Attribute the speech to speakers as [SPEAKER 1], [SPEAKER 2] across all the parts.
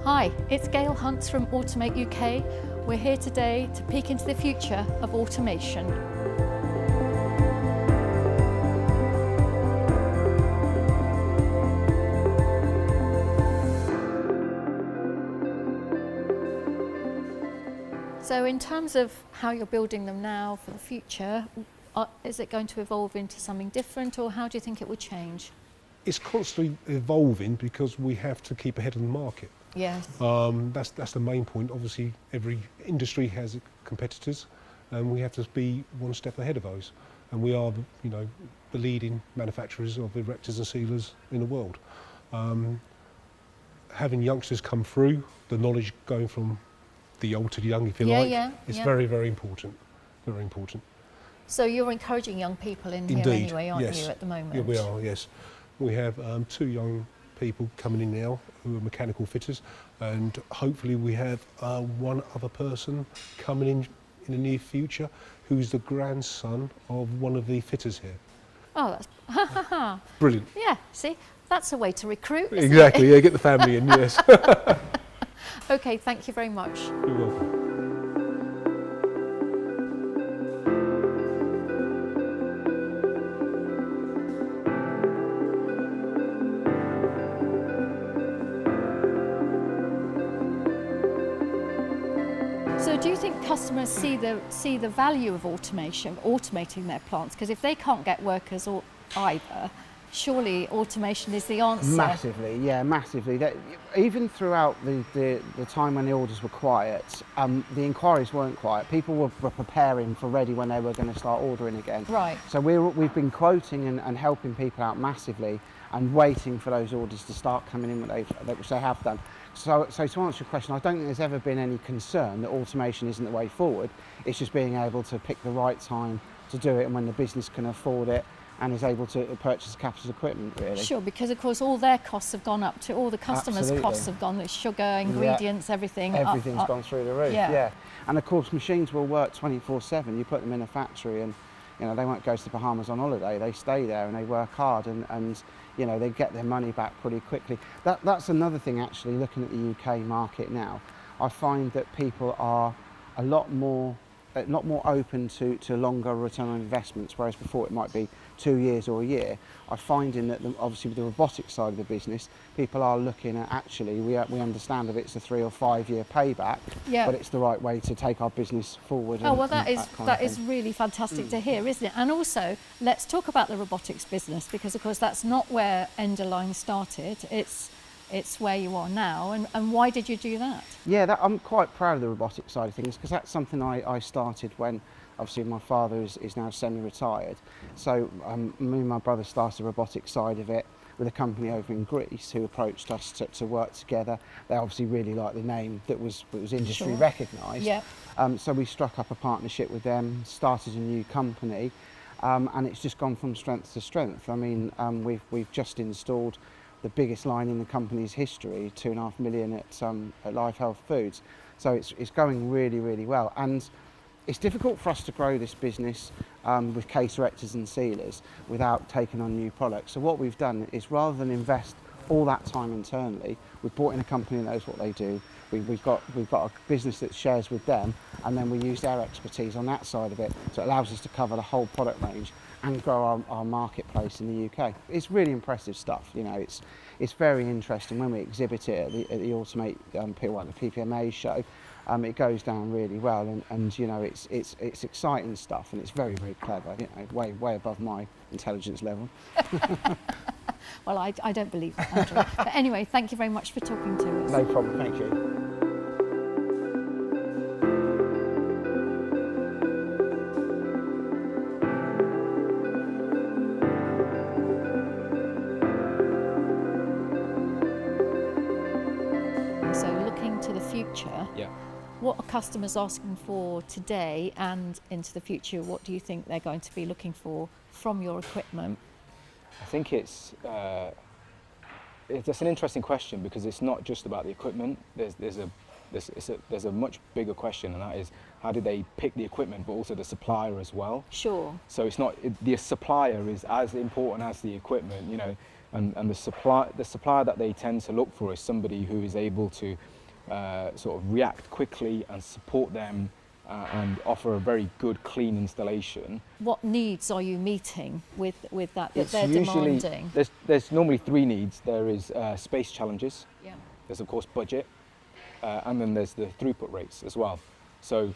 [SPEAKER 1] Hi, it's Gail Hunt from Automate UK. We're here today to peek into the future of automation. So in terms of how you're building them now for the future, is it going to evolve into something different, or how do you think it will change?
[SPEAKER 2] It's constantly evolving because we have to keep ahead of the market.
[SPEAKER 1] Yes.
[SPEAKER 2] That's the main point. Obviously, every industry has competitors, and we have to be one step ahead of those. And we are, the leading manufacturers of erectors and sealers in the world. Having youngsters come through, the knowledge going from the old to the young, if you like, it's very, very important. Very important.
[SPEAKER 1] So you're encouraging young people in
[SPEAKER 2] Indeed,
[SPEAKER 1] here anyway, aren't
[SPEAKER 2] yes.
[SPEAKER 1] you, at the moment?
[SPEAKER 2] Yeah, we are, yes. We have 2 young people coming in now who are mechanical fitters, and hopefully we have 1 other person coming in the near future who's the grandson of one of the fitters here.
[SPEAKER 1] Oh, that's
[SPEAKER 2] Brilliant.
[SPEAKER 1] Yeah, see, that's a way to recruit.
[SPEAKER 2] Exactly, yeah, get the family in, yes.
[SPEAKER 1] Okay, thank you very much.
[SPEAKER 2] You're welcome.
[SPEAKER 1] So do you think customers see the value of automation, automating their plants? Because if they can't get workers or either, surely automation is the answer.
[SPEAKER 3] Massively, yeah, massively. Even throughout the time when the orders were quiet, the inquiries weren't quiet. People were preparing for ready when they were going to start ordering again.
[SPEAKER 1] Right.
[SPEAKER 3] So we've been quoting and helping people out massively and waiting for those orders to start coming in, which they have done. So to answer your question, I don't think there's ever been any concern that automation isn't the way forward. It's just being able to pick the right time to do it and when the business can afford it and is able to purchase capital equipment, really.
[SPEAKER 1] Sure, because of course all their costs have gone up to all the customers'
[SPEAKER 3] Absolutely.
[SPEAKER 1] Costs have gone, the sugar, ingredients, everything.
[SPEAKER 3] Everything's gone through the roof,
[SPEAKER 1] yeah.
[SPEAKER 3] And of course machines will work 24/7. You put them in a factory and they won't go to the Bahamas on holiday. They stay there and they work hard and they get their money back pretty quickly. That's another thing, actually, looking at the UK market now. I find that people are a lot more open to longer return on investments, whereas before it might be 2 years or a year. I'm finding that obviously with the robotics side of the business, people are looking at, actually, we understand that it's a 3 or 5 year payback, but it's the right way to take our business forward.
[SPEAKER 1] Oh, well, that is really fantastic to hear, isn't it? And also, let's talk about the robotics business, because of course that's not where Endoline started. It's where you are now, and why did you do that?
[SPEAKER 3] Yeah, I'm quite proud of the robotics side of things, because that's something I started when, obviously, my father is now semi-retired. So me and my brother started the robotics side of it with a company over in Greece who approached us to work together. They obviously really liked the name that was industry recognised.
[SPEAKER 1] Yeah.
[SPEAKER 3] So we struck up a partnership with them, started a new company, and it's just gone from strength to strength. I mean, we've just installed the biggest line in the company's history, 2.5 million at Live Health Foods. So it's going really, really well. And it's difficult for us to grow this business with case erectors and sealers without taking on new products. So what we've done is, rather than invest all that time internally, we've brought in a company that knows what they do. We've got a business that shares with them, and then we use their expertise on that side of it. So it allows us to cover the whole product range and grow our marketplace in the UK. It's really impressive stuff. It's very interesting when we exhibit it at the Automate the PPMA show. It goes down really well, and it's exciting stuff, and it's very, very clever. Way above my intelligence level.
[SPEAKER 1] Well, I don't believe that, Andrew. But anyway, thank you very much for talking to us.
[SPEAKER 3] No problem, thank you.
[SPEAKER 1] So looking to the future, what are customers asking for today and into the future? What do you think they're going to be looking for from your equipment?
[SPEAKER 4] I think it's an interesting question, because it's not just about the equipment. There's a much bigger question, and that is, how do they pick the equipment, but also the supplier as well?
[SPEAKER 1] Sure.
[SPEAKER 4] So it's not, the supplier is as important as the equipment. And the supplier that they tend to look for is somebody who is able to sort of react quickly and support them and offer a very good, clean installation.
[SPEAKER 1] What needs are you meeting with that
[SPEAKER 4] It's
[SPEAKER 1] they're
[SPEAKER 4] usually,
[SPEAKER 1] demanding?
[SPEAKER 4] there's normally three needs. There is space challenges,
[SPEAKER 1] Yeah.
[SPEAKER 4] there's of course budget, and then there's the throughput rates as well. So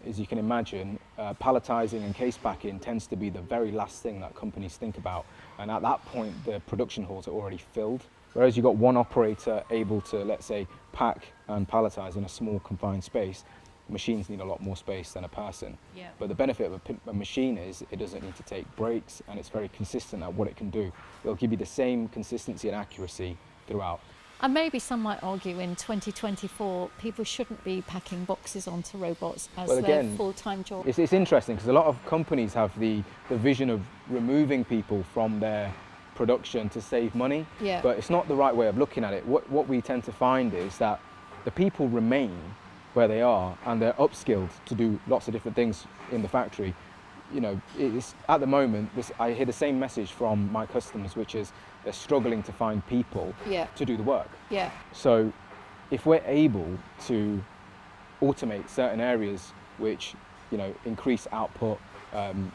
[SPEAKER 4] as you can imagine, palletizing and case packing tends to be the very last thing that companies think about. And at that point, the production halls are already filled. Whereas you've got one operator able to, let's say, pack and palletize in a small confined space, machines need a lot more space than a person.
[SPEAKER 1] Yeah.
[SPEAKER 4] But the benefit of a machine is it doesn't need to take breaks, and it's very consistent at what it can do. It'll give you the same consistency and accuracy throughout.
[SPEAKER 1] And maybe some might argue in 2024 people shouldn't be packing boxes onto robots as their full-time job.
[SPEAKER 4] It's interesting because a lot of companies have the vision of removing people from their production to save money,
[SPEAKER 1] Yeah.
[SPEAKER 4] but it's not the right way of looking at it. What we tend to find is that the people remain where they are and they're upskilled to do lots of different things in the factory. You know, it's, at the moment, I hear the same message from my customers, which is they're struggling to find people
[SPEAKER 1] Yeah.
[SPEAKER 4] to do the work.
[SPEAKER 1] Yeah.
[SPEAKER 4] So if we're able to automate certain areas which, you know, increase output,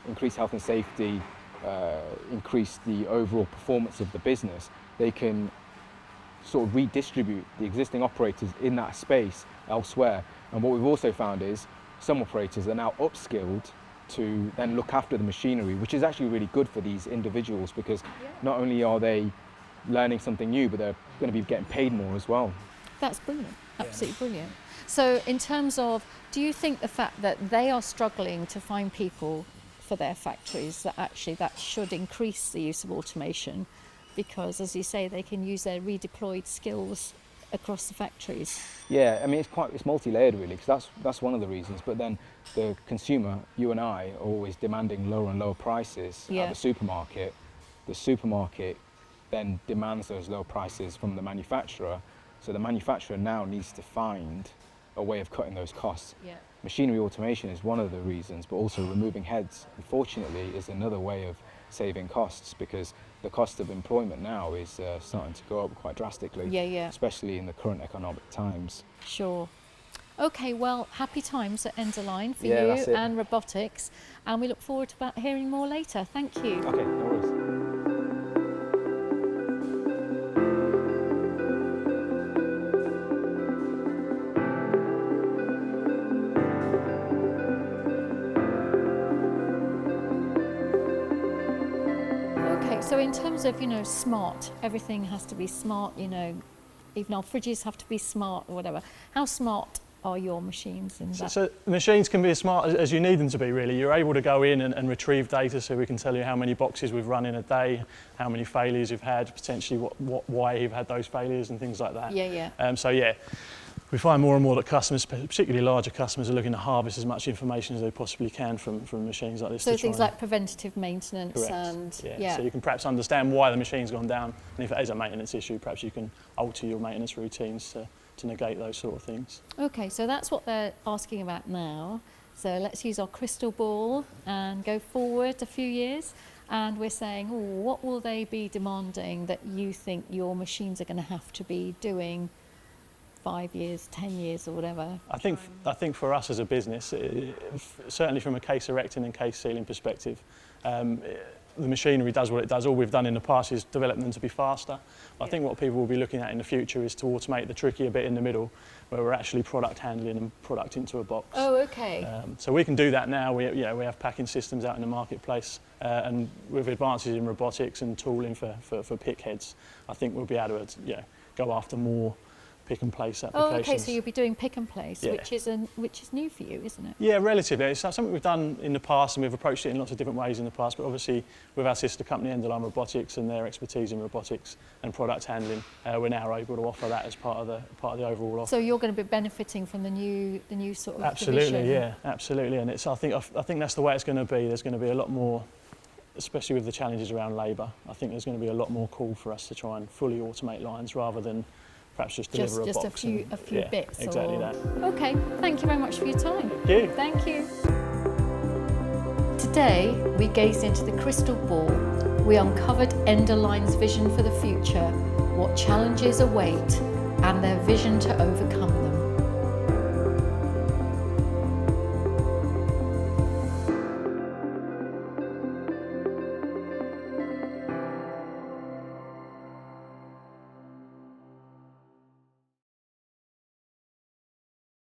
[SPEAKER 4] increase health and safety, increase the overall performance of the business, they can sort of redistribute the existing operators in that space elsewhere. And what we've also found is some operators are now upskilled to then look after the machinery, which is actually really good for these individuals because not only are they learning something new, but they're going to be getting paid more as well.
[SPEAKER 1] That's brilliant, absolutely brilliant. So in terms of, do you think the fact that they are struggling to find people for their factories, that actually that should increase the use of automation? Because as you say, they can use their redeployed skills across the factories.
[SPEAKER 4] Yeah, I mean it's multi-layered really, because that's one of the reasons. But then the consumer, you and I, are always demanding lower and lower prices at the supermarket. The supermarket then demands those low prices from the manufacturer. So the manufacturer now needs to find a way of cutting those costs.
[SPEAKER 1] Yeah.
[SPEAKER 4] Machinery automation is one of the reasons, but also removing heads, unfortunately, is another way of saving costs, because the cost of employment now is starting to go up quite drastically, especially in the current economic times.
[SPEAKER 1] Sure. Okay, well, happy times at Endoline for
[SPEAKER 4] Yeah,
[SPEAKER 1] you
[SPEAKER 4] that's it.
[SPEAKER 1] and robotics, and we look forward to hearing more later. Thank you.
[SPEAKER 4] Okay, no worries.
[SPEAKER 1] Okay, so in terms of, smart, everything has to be smart, even our fridges have to be smart or whatever. How smart are your machines in that?
[SPEAKER 5] So the machines can be as smart as you need them to be, really. You're able to go in and retrieve data, so we can tell you how many boxes we've run in a day, how many failures you've had, potentially why you've had those failures and things like that. We find more and more that customers, particularly larger customers, are looking to harvest as much information as they possibly can from machines like this.
[SPEAKER 1] So things like preventative maintenance.
[SPEAKER 5] Correct.
[SPEAKER 1] And
[SPEAKER 5] so you can perhaps understand why the machine's gone down, and if it is a maintenance issue, perhaps you can alter your maintenance routines to negate those sort of things.
[SPEAKER 1] Okay, so that's what they're asking about now. So let's use our crystal ball and go forward a few years, and we're saying, what will they be demanding that you think your machines are going to have to be doing 5 years, 10 years or whatever?
[SPEAKER 5] I think for us as a business, certainly from a case erecting and case sealing perspective, the machinery does what it does. All we've done in the past is develop them to be faster. I think what people will be looking at in the future is to automate the trickier bit in the middle, where we're actually product handling and product into a box.
[SPEAKER 1] Oh, okay.
[SPEAKER 5] So we can do that now. We have packing systems out in the marketplace, and with advances in robotics and tooling for pick heads, I think we'll be able to go after more pick and place applications.
[SPEAKER 1] Oh, okay, so you'll be doing pick and place,
[SPEAKER 5] Yeah.
[SPEAKER 1] which is new for you, isn't it?
[SPEAKER 5] Yeah, relatively. It's something we've done in the past, and we've approached it in lots of different ways in the past, but obviously with our sister company Endoline Robotics and their expertise in robotics and product handling, we're now able to offer that as part of the overall offer.
[SPEAKER 1] So you're going to be benefiting from the new sort of
[SPEAKER 5] Absolutely,
[SPEAKER 1] division.
[SPEAKER 5] yeah, absolutely. And I think that's the way it's going to be. There's going to be a lot more, especially with the challenges around labour. I think there's going to be a lot more call for us to try and fully automate lines rather than perhaps just deliver a box.
[SPEAKER 1] Just a few bits.
[SPEAKER 5] Exactly that.
[SPEAKER 1] Okay, thank you very much for your time.
[SPEAKER 5] Thank you.
[SPEAKER 1] Thank you. Today we gazed into the crystal ball we uncovered Endoline's vision for the future, what challenges await, and their vision to overcome them.